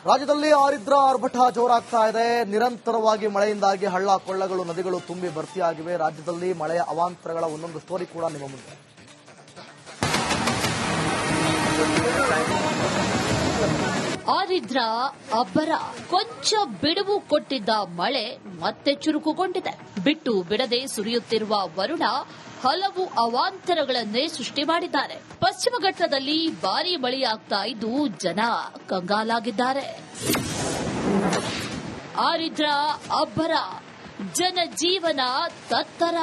ರಾಜ್ಯದಲ್ಲಿ ಆರಿದ್ರ ಆರ್ಭಟ ಜೋರಾಗ್ತಾ ಇದೆ. ನಿರಂತರವಾಗಿ ಮಳೆಯಿಂದಾಗಿ ಹಳ್ಳ ಕೊಳ್ಳಗಳು ನದಿಗಳು ತುಂಬಿ ಭರ್ತಿಯಾಗಿವೆ. ರಾಜ್ಯದಲ್ಲಿ ಮಳೆಯ ಅವಾಂತರಗಳ ಒಂದೊಂದು ಸ್ಟೋರಿ ಕೂಡ ನಿಮ್ಮ ಮುಂದೆ. ಆರಿದ್ರ ಅಬ್ಬರ ಕೊಂಚ ಬಿಡುವು ಕೊಟ್ಟಿದ್ದ ಮಳೆ ಮತ್ತೆ ಚುರುಕುಗೊಂಡಿದೆ. ಬಿಟ್ಟು ಬಿಡದೆ ಸುರಿಯುತ್ತಿರುವ ವರುಣ ಹಲವು ಅವಾಂತರಗಳನ್ನೇ ಸೃಷ್ಟಿ ಮಾಡಿದ್ದಾರೆ. ಪಶ್ಚಿಮ ಘಟ್ಟದಲ್ಲಿ ಭಾರೀ ಮಳೆಯಾಗ್ತಾ ಇದ್ದು ಜನ ಕಂಗಾಲಾಗಿದ್ದಾರೆ. ಆರಿದ್ರ ಅಬ್ಬರ, ಜನಜೀವನ ತತ್ತರ.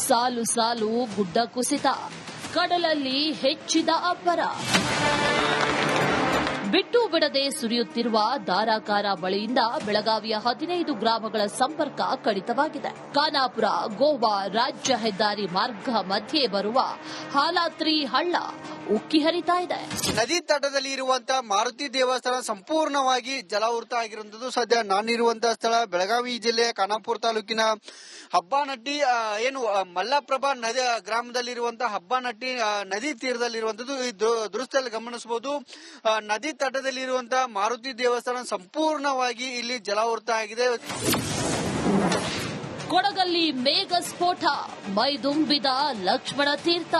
ಸಾಲು ಸಾಲು ಗುಡ್ಡ ಕುಸಿತ, ಕಡಲಲ್ಲಿ ಹೆಚ್ಚಿದ ಅಬ್ಬರ. ಬಿಟ್ಟು ಬಿಡದೆ ಸುರಿಯುತ್ತಿರುವ ಧಾರಾಕಾರ ಮಳೆಯಿಂದ ಬೆಳಗಾವಿಯ 15 ಗ್ರಾಮಗಳ ಸಂಪರ್ಕ ಕಡಿತವಾಗಿದೆ. ಖಾನಾಪುರ ಗೋವಾ ರಾಜ್ಯ ಹೆದ್ದಾರಿ ಮಾರ್ಗ ಮಧ್ಯೆ ಬರುವ ಹಾಲಾತ್ರಿ ಹಳ್ಳ ಉಕ್ಕಿ ಹರಿತಾ ಇದೆ. ನದಿ ತಟದಲ್ಲಿ ಇರುವಂತಹ ಮಾರುತಿ ದೇವಸ್ಥಾನ ಸಂಪೂರ್ಣವಾಗಿ ಜಲಾವೃತ ಆಗಿರುವಂತದ್ದು. ಸದ್ಯ ನಾನಿರುವಂತಹ ಸ್ಥಳ ಬೆಳಗಾವಿ ಜಿಲ್ಲೆಯ ಖಾನಾಪುರ ತಾಲೂಕಿನ ಹಬ್ಬನಟ್ಟಿ ಮಲ್ಲಪ್ರಭಾ ನದಿ ಗ್ರಾಮದಲ್ಲಿರುವಂತಹ ಹಬ್ಬನಟ್ಟಿ ನದಿ ತೀರದಲ್ಲಿರುವಂತದ್ದು. ಈ ದೃಶ್ಯದಲ್ಲಿ ಗಮನಿಸಬಹುದು. ನದಿ ತಟದಲ್ಲಿರುವಂತಹ ಮಾರುತಿ ದೇವಸ್ಥಾನ ಸಂಪೂರ್ಣವಾಗಿ ಇಲ್ಲಿ ಜಲಾವೃತ ಆಗಿದೆ. ಕೊಡಗಲ್ಲಿ ಮೇಘ ಸ್ಫೋಟ, ಮೈದುಂಬಿದ ಲಕ್ಷ್ಮಣ ತೀರ್ಥ.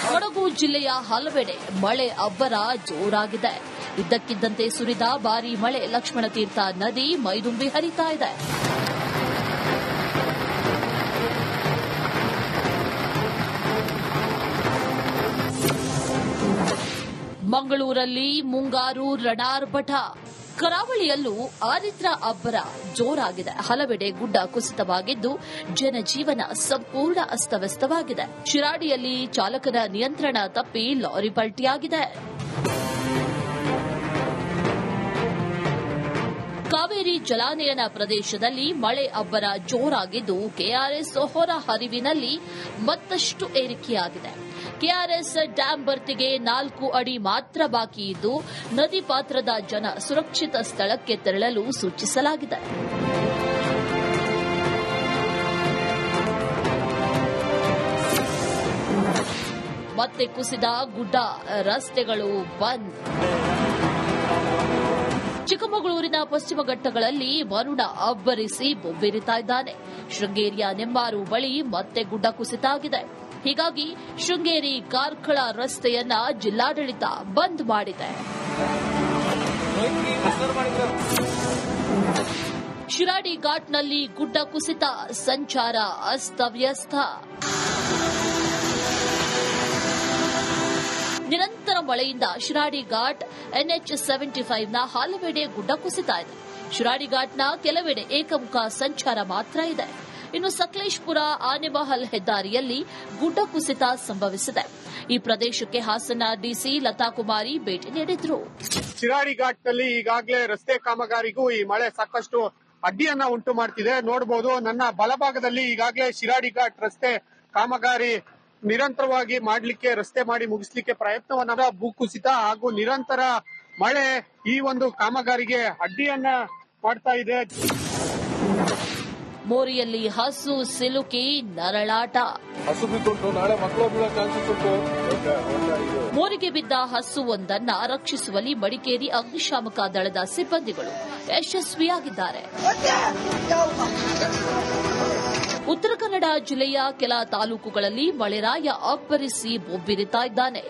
ಕೊಡಗು ಜಿಲ್ಲೆಯ ಹಲವೆಡೆ ಮಳೆ ಅಬ್ಬರ ಜೋರಾಗಿದೆ. ಇದ್ದಕ್ಕಿದ್ದಂತೆ ಸುರಿದ ಭಾರೀ ಮಳೆ ಲಕ್ಷ್ಮಣ ತೀರ್ಥ ನದಿ ಮೈದುಂಬಿ ಹರಿತಾ ಇದೆ. ಮಂಗಳೂರಲ್ಲಿ ಮುಂಗಾರು ರಣಾರ್ಭಟ. ಕರಾವಳಿಯಲ್ಲೂ ಆರಿದ್ರ ಅಬ್ಬರ ಜೋರಾಗಿದೆ. ಹಲವೆಡೆ ಗುಡ್ಡ ಕುಸಿತವಾಗಿದ್ದು ಜನಜೀವನ ಸಂಪೂರ್ಣ ಅಸ್ತವ್ಯಸ್ತವಾಗಿದೆ. ಶಿರಾಡಿಯಲ್ಲಿ ಚಾಲಕನ ನಿಯಂತ್ರಣ ತಪ್ಪಿ ಲಾರಿ ಪಲ್ಟಿಯಾಗಿದೆ. ಕಾವೇರಿ ಜಲಾನಯನ ಪ್ರದೇಶದಲ್ಲಿ ಮಳೆ ಅಬ್ಬರ ಜೋರಾಗಿದ್ದು ಕೆಆರ್ಎಸ್ ಹೊರ ಹರಿವಿನಲ್ಲಿ ಮತ್ತಷ್ಟು ಏರಿಕೆಯಾಗಿದೆ. ಕೆಆರ್ಎಸ್ ಡ್ಯಾಂ ಭರ್ತಿಗೆ 4 ಅಡಿ ಮಾತ್ರ ಬಾಕಿ ಇದ್ದು ನದಿ ಪಾತ್ರದ ಜನ ಸುರಕ್ಷಿತ ಸ್ಥಳಕ್ಕೆ ತೆರಳಲು ಸೂಚಿಸಲಾಗಿದೆ. ಮತ್ತೆ ಕುಸಿದ ಗುಡ್ಡ, ರಸ್ತೆಗಳು ಬಂದ್. ಚಿಕ್ಕಮಗಳೂರಿನ ಪಶ್ಚಿಮ ಘಟ್ಟಗಳಲ್ಲಿ ವರುಣ ಅಬ್ಬರಿಸಿ ಬೊಬ್ಬಿರಿತಾ ಇದ್ದಾನೆ. ಶೃಂಗೇರಿಯ ನೆಮ್ಮಾರು ಬಳಿ ಮತ್ತೆ ಗುಡ್ಡ ಕುಸಿತ ಆಗಿದೆ. ಹೀಗಾಗಿ ಶೃಂಗೇರಿ ಕಾರ್ಕಳ ರಸ್ತೆಯನ್ನ ಜಿಲ್ಲಾಡಳಿತ ಬಂದ್ ಮಾಡಿದೆ. ಶಿರಾಡಿ ಘಾಟ್ನಲ್ಲಿ ಗುಡ್ಡ ಕುಸಿತ, ಸಂಚಾರ ಅಸ್ತವ್ಯಸ್ತ. ನಿರಂತರ ಮಳೆಯಿಂದ ಶಿರಾಡಿ ಘಾಟ್ NH75ನ ಹಲವೆಡೆ ಗುಡ್ಡ ಕುಸಿತ ಇದೆ. ಶಿರಾಡಿ ಘಾಟ್ನ ಕೆಲವೆಡೆ ಏಕಮುಖ ಸಂಚಾರ ಮಾತ್ರ ಇದೆ. ಇನ್ನು ಸಕಲೇಶ್ಪುರ ಆನೆಮಹಲ್ ಹೆದ್ದಾರಿಯಲ್ಲಿ ಗುಡ್ಡ ಕುಸಿತ ಸಂಭವಿಸಿದೆ. ಈ ಪ್ರದೇಶಕ್ಕೆ ಹಾಸನ ಡಿಸಿ ಲತಾ ಕುಮಾರಿ ಭೇಟಿ ನೀಡಿದ್ರು. ಶಿರಾಡಿ ಘಾಟ್ನಲ್ಲಿ ಈಗಾಗಲೇ ರಸ್ತೆ ಕಾಮಗಾರಿಗೂ ಈ ಮಳೆ ಸಾಕಷ್ಟು ಅಡ್ಡಿಯನ್ನ ಉಂಟು ಮಾಡ್ತಿದೆ. ನೋಡಬಹುದು, ನನ್ನ ಬಲಭಾಗದಲ್ಲಿ ಈಗಾಗಲೇ ಶಿರಾಡಿ ಘಾಟ್ ರಸ್ತೆ ಕಾಮಗಾರಿ ನಿರಂತರವಾಗಿ ಮಾಡಲಿಕ್ಕೆ, ರಸ್ತೆ ಮಾಡಿ ಮುಗಿಸಲಿಕ್ಕೆ ಪ್ರಯತ್ನವನ್ನ ಭೂಕುಸಿತ ಹಾಗೂ ನಿರಂತರ ಮಳೆ ಈ ಒಂದು ಕಾಮಗಾರಿಗೆ ಅಡ್ಡಿಯನ್ನ ಮಾಡ್ತಾ ಇದೆ. ಮೋರಿಯಲ್ಲಿ ಹಸು ಸಿಲುಕಿ ನರಳಾಟ. ಹಸು ಬಿಟ್ಟು ನಾಳೆ ಮಕ್ಕಳು ಬೀಳೋ ಚಾನ್ಸಸ್ ಉಂಟು. ಮೋರಿಗೆ ಬಿದ್ದ ಹಸುವೊಂದನ್ನ ರಕ್ಷಿಸುವಲ್ಲಿ ಮಡಿಕೇರಿ ಅಗ್ನಿಶಾಮಕ ದಳದ ಸಿಬ್ಬಂದಿಗಳು ಯಶಸ್ವಿಯಾಗಿದ್ದಾರೆ. ಉತ್ತರ ಕನ್ನಡ ಜಿಲ್ಲೆಯ ಕೆಲ ತಾಲೂಕುಗಳಲ್ಲಿ ಮಳೆರಾಯ ಅಬ್ಬರಿಸಿ ಬೊಬ್ಬಿರಿತಾ ಇದ್ದಾನೆ.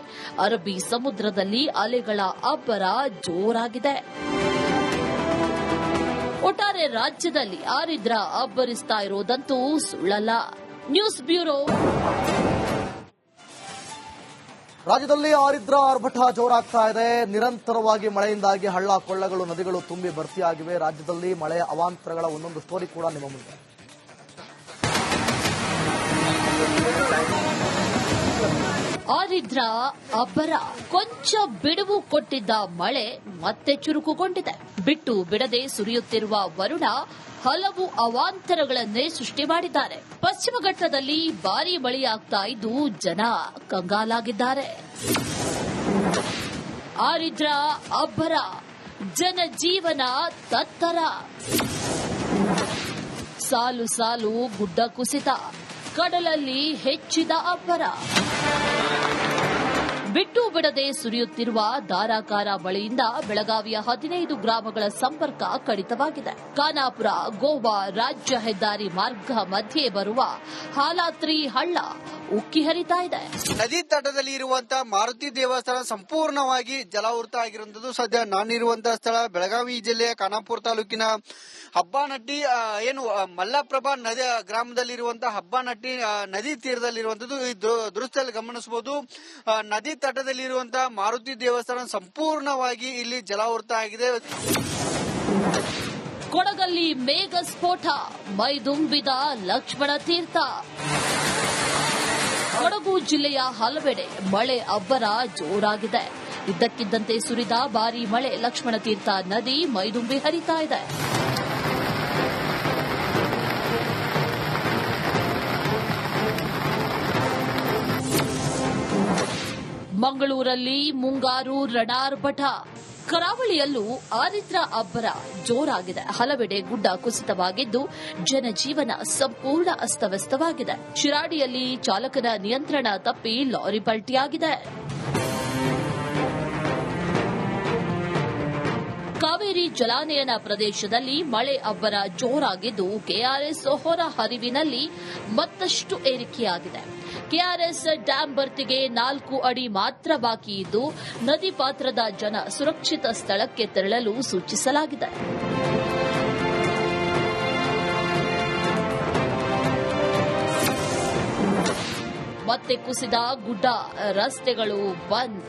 ಅರಬ್ಬಿ ಸಮುದ್ರದಲ್ಲಿ ಅಲೆಗಳ ಅಬ್ಬರ ಜೋರಾಗಿದೆ. ಒಟ್ಟಾರೆ ರಾಜ್ಯದಲ್ಲಿ ಆರಿದ್ರ ಅಬ್ಬರಿಸ್ತಾ ಇರೋದಂತೂ ಸುಳ್ಳಲ್ಲ. News bureau. ರಾಜ್ಯದಲ್ಲಿ ಆರಿದ್ರ ಆರ್ಭಟ ಜೋರಾಗ್ತಾ ಇದೆ. ನಿರಂತರವಾಗಿ ಮಳೆಯಿಂದಾಗಿ ಹಳ್ಳ ಕೊಳ್ಳಗಳು ನದಿಗಳು ತುಂಬಿ ಭರ್ತಿಯಾಗಿವೆ. ರಾಜ್ಯದಲ್ಲಿ ಮಳೆಯ ಅವಾಂತರಗಳ ಒಂದೊಂದು ಸ್ಟೋರಿ ಕೂಡ ನಿಮ್ಮ ಮುಂದೆ. ಆರಿದ್ರ ಅಬ್ಬರ ಕೊಂಚ ಬಿಡುವು ಕೊಟ್ಟಿದ್ದ ಮಳೆ ಮತ್ತೆ ಚುರುಕುಗೊಂಡಿದೆ. ಬಿಟ್ಟು ಬಿಡದೆ ಸುರಿಯುತ್ತಿರುವ ವರುಣ ಹಲವು ಅವಾಂತರಗಳನ್ನೇ ಸೃಷ್ಟಿ ಮಾಡಿದ್ದಾರೆ. ಪಶ್ಚಿಮ ಘಟ್ಟದಲ್ಲಿ ಭಾರೀ ಮಳೆಯಾಗ್ತಾ ಇದ್ದು ಜನ ಕಂಗಾಲಾಗಿದ್ದಾರೆ. ಆರಿದ್ರ ಅಬ್ಬರ, ಜನಜೀವನ ತತ್ತರ. ಸಾಲು ಸಾಲು ಗುಡ್ಡ ಕುಸಿತ, ಕಡಲಲ್ಲಿ ಹೆಚ್ಚಿದ ಅಬ್ಬರ. ಬಿಟ್ಟು ಬಿಡದೆ ಸುರಿಯುತ್ತಿರುವ ಧಾರಾಕಾರ ಮಳೆಯಿಂದ ಬೆಳಗಾವಿಯ 15 ಗ್ರಾಮಗಳ ಸಂಪರ್ಕ ಕಡಿತವಾಗಿದೆ. ಖಾನಾಪುರ ಗೋವಾ ರಾಜ್ಯ ಹೆದ್ದಾರಿ ಮಾರ್ಗ ಮಧ್ಯೆ ಬರುವ ಹಾಲಾತ್ರಿ ಹಳ್ಳ ಉಕ್ಕಿ ಹರಿತಾ ಇದೆ. ನದಿ ತಟದಲ್ಲಿ ಇರುವಂತಹ ಮಾರುತಿ ದೇವಸ್ಥಾನ ಸಂಪೂರ್ಣವಾಗಿ ಜಲಾವೃತ ಆಗಿರುವಂತದ್ದು. ಸದ್ಯ ನಾನಿರುವಂತಹ ಸ್ಥಳ ಬೆಳಗಾವಿ ಜಿಲ್ಲೆಯ ಖಾನಾಪುರ ತಾಲೂಕಿನ ಹಬ್ಬನಟ್ಟಿ ಮಲ್ಲಪ್ರಭಾ ನದಿ ಗ್ರಾಮದಲ್ಲಿರುವಂತಹ ಹಬ್ಬನಟ್ಟಿ ನದಿ ತೀರದಲ್ಲಿರುವಂತದ್ದು. ಈ ದೃಶ್ಯದಲ್ಲಿ ಗಮನಿಸಬಹುದು. ನದಿ ತಟದಲ್ಲಿರುವಂತಹ ಮಾರುತಿ ದೇವಸ್ಥಾನ ಸಂಪೂರ್ಣವಾಗಿ ಇಲ್ಲಿ ಜಲಾವೃತ ಆಗಿದೆ. ಕೊಡಗಲ್ಲಿ ಮೇಘ ಸ್ಫೋಟ, ಮೈದುಂಬಿದ ಲಕ್ಷ್ಮಣ ತೀರ್ಥ. ಕೊಡಗು ಜಿಲ್ಲೆಯ ಹಲವೆಡೆ ಮಳೆ ಅಬ್ಬರ ಜೋರಾಗಿದೆ. ಇದ್ದಕ್ಕಿದ್ದಂತೆ ಸುರಿದ ಭಾರೀ ಮಳೆ ಲಕ್ಷ್ಮಣ ತೀರ್ಥ ನದಿ ಮೈದುಂಬಿ ಹರಿತಾ ಇದೆ. ಮಂಗಳೂರಲ್ಲಿ ಮುಂಗಾರು ರಣಾರ್ಭಟ. ಕರಾವಳಿಯಲ್ಲೂ ಆರಿದ್ರ ಅಬ್ಬರ ಜೋರಾಗಿದೆ. ಹಲವೆಡೆ ಗುಡ್ಡ ಕುಸಿತವಾಗಿದ್ದು ಜನಜೀವನ ಸಂಪೂರ್ಣ ಅಸ್ತವ್ಯಸ್ತವಾಗಿದೆ. ಶಿರಾಡಿಯಲ್ಲಿ ಚಾಲಕನ ನಿಯಂತ್ರಣ ತಪ್ಪಿ ಲಾರಿ ಪಲ್ಟಿಯಾಗಿದೆ. ಕಾವೇರಿ ಜಲಾನಯನ ಪ್ರದೇಶದಲ್ಲಿ ಮಳೆ ಅಬ್ಬರ ಜೋರಾಗಿದ್ದು ಕೆಆರ್ಎಸ್ ಹೊರ ಹರಿವಿನಲ್ಲಿ ಮತ್ತಷ್ಟು ಏರಿಕೆಯಾಗಿದೆ. ಕೆಆರ್ಎಸ್ ಡ್ಯಾಂ ಭರ್ತಿಗೆ 4 ಅಡಿ ಮಾತ್ರ ಬಾಕಿ ಇದ್ದು ನದಿ ಪಾತ್ರದ ಜನ ಸುರಕ್ಷಿತ ಸ್ಥಳಕ್ಕೆ ತೆರಳಲು ಸೂಚಿಸಲಾಗಿದೆ. ಮತ್ತೆ ಕುಸಿದ ಗುಡ್ಡ, ರಸ್ತೆಗಳು ಬಂದ್.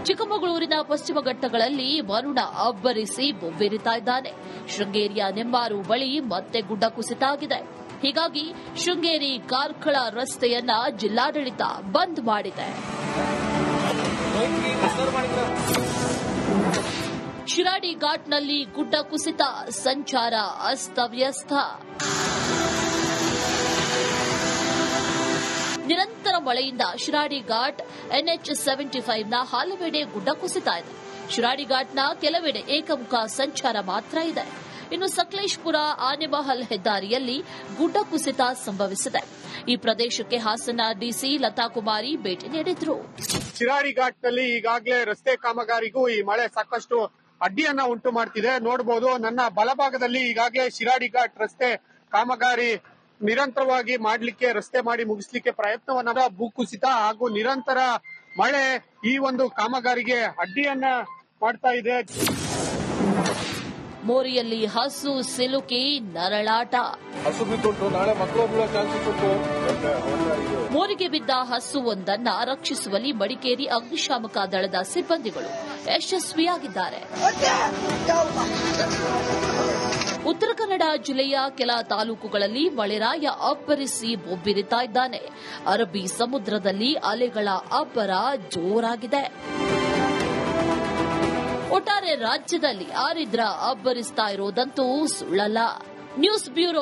ಚಿಕ್ಕಮಗಳೂರಿನ ಪಶ್ಚಿಮ ಘಟ್ಟಗಳಲ್ಲಿ ವರುಣ ಅಬ್ಬರಿಸಿ ಬೊಬ್ಬಿರಿತಾ ಇದ್ದಾನೆ. ಶೃಂಗೇರಿಯ ನೆಂಬಾರು ಬಳಿ ಮತ್ತೆ ಗುಡ್ಡ ಕುಸಿತ ಆಗಿದೆ. ಹೀಗಾಗಿ ಶೃಂಗೇರಿ ಕಾರ್ಕಳ ರಸ್ತೆಯನ್ನ ಜಿಲ್ಲಾಡಳಿತ ಬಂದ್ ಮಾಡಿದೆ. ಶಿರಾಡಿ ಘಾಟ್ನಲ್ಲಿ ಗುಡ್ಡ ಕುಸಿತ, ಸಂಚಾರ ಅಸ್ತವ್ಯಸ್ತ. ನಿರಂತರ ಮಳೆಯಿಂದ ಶಿರಾಡಿ ಘಾಟ್ NH75ನ ಹಲವೆಡೆ ಗುಡ್ಡ ಕುಸಿತ ಇದೆ. ಶಿರಾಡಿ ಘಾಟ್ನ ಕೆಲವೆಡೆ ಏಕಮುಖ ಸಂಚಾರ ಮಾತ್ರ ಇದೆ. ಇನ್ನು ಸಕಲೇಶಪುರ ಆನೆಮಹಲ್ ಹೆದ್ದಾರಿಯಲ್ಲಿ ಗುಡ್ಡ ಕುಸಿತ ಸಂಭವಿಸಿದೆ. ಈ ಪ್ರದೇಶಕ್ಕೆ ಹಾಸನ ಡಿಸಿ ಲತಾ ಕುಮಾರಿ ಭೇಟಿ ನೀಡಿದ್ರು. ಶಿರಾಡಿ ಘಾಟ್ನಲ್ಲಿ ಈಗಾಗಲೇ ರಸ್ತೆ ಕಾಮಗಾರಿಗೂ ಈ ಮಳೆ ಸಾಕಷ್ಟು ಅಡ್ಡಿಯನ್ನ ಉಂಟು ಮಾಡ್ತಿದೆ. ನೋಡಬಹುದು, ನನ್ನ ಬಲಭಾಗದಲ್ಲಿ ಈಗಾಗಲೇ ಶಿರಾಡಿ ಘಾಟ್ ರಸ್ತೆ ಕಾಮಗಾರಿ ನಿರಂತರವಾಗಿ ಮಾಡಲಿಕ್ಕೆ, ರಸ್ತೆ ಮಾಡಿ ಮುಗಿಸಲಿಕ್ಕೆ ಪ್ರಯತ್ನವನ್ನ ಭೂಕುಸಿತ ಹಾಗೂ ನಿರಂತರ ಮಳೆ ಈ ಒಂದು ಕಾಮಗಾರಿಗೆ ಅಡ್ಡಿಯನ್ನ ಮಾಡ್ತಾ ಇದೆ. ಮೋರಿಯಲ್ಲಿ ಹಸು ಸಿಲುಕಿ ನರಳಾಟ. ಹಸು ಬಿಟ್ಟು ನಾಳೆ ಮಕ್ಕಳು ಬೀಳೋ ಚಾನ್ಸಸ್ ಉಂಟು. ಮೋರಿಗೆ ಬಿದ್ದ ಹಸುವೊಂದನ್ನ ರಕ್ಷಿಸುವಲ್ಲಿ ಮಡಿಕೇರಿ ಅಗ್ನಿಶಾಮಕ ದಳದ ಸಿಬ್ಬಂದಿಗಳು ಯಶಸ್ವಿಯಾಗಿದ್ದಾರೆ. ಉತ್ತರ ಕನ್ನಡ ಜಿಲ್ಲೆಯ ಕೆಲ ತಾಲೂಕುಗಳಲ್ಲಿ ಮಳೆರಾಯ ಅಬ್ಬರಿಸಿ ಬೊಬ್ಬಿರಿತಾ ಇದ್ದಾನೆ. ಅರಬ್ಬಿ ಸಮುದ್ರದಲ್ಲಿ ಅಲೆಗಳ ಅಬ್ಬರ ಜೋರಾಗಿದೆ. ಒಟ್ಟಾರೆ ರಾಜ್ಯದಲ್ಲಿ ಆರಿದ್ರ ಅಬ್ಬರಿಸ್ತಾ ಇರೋದಂತೂ ಸುಳ್ಳಲ್ಲ. News bureau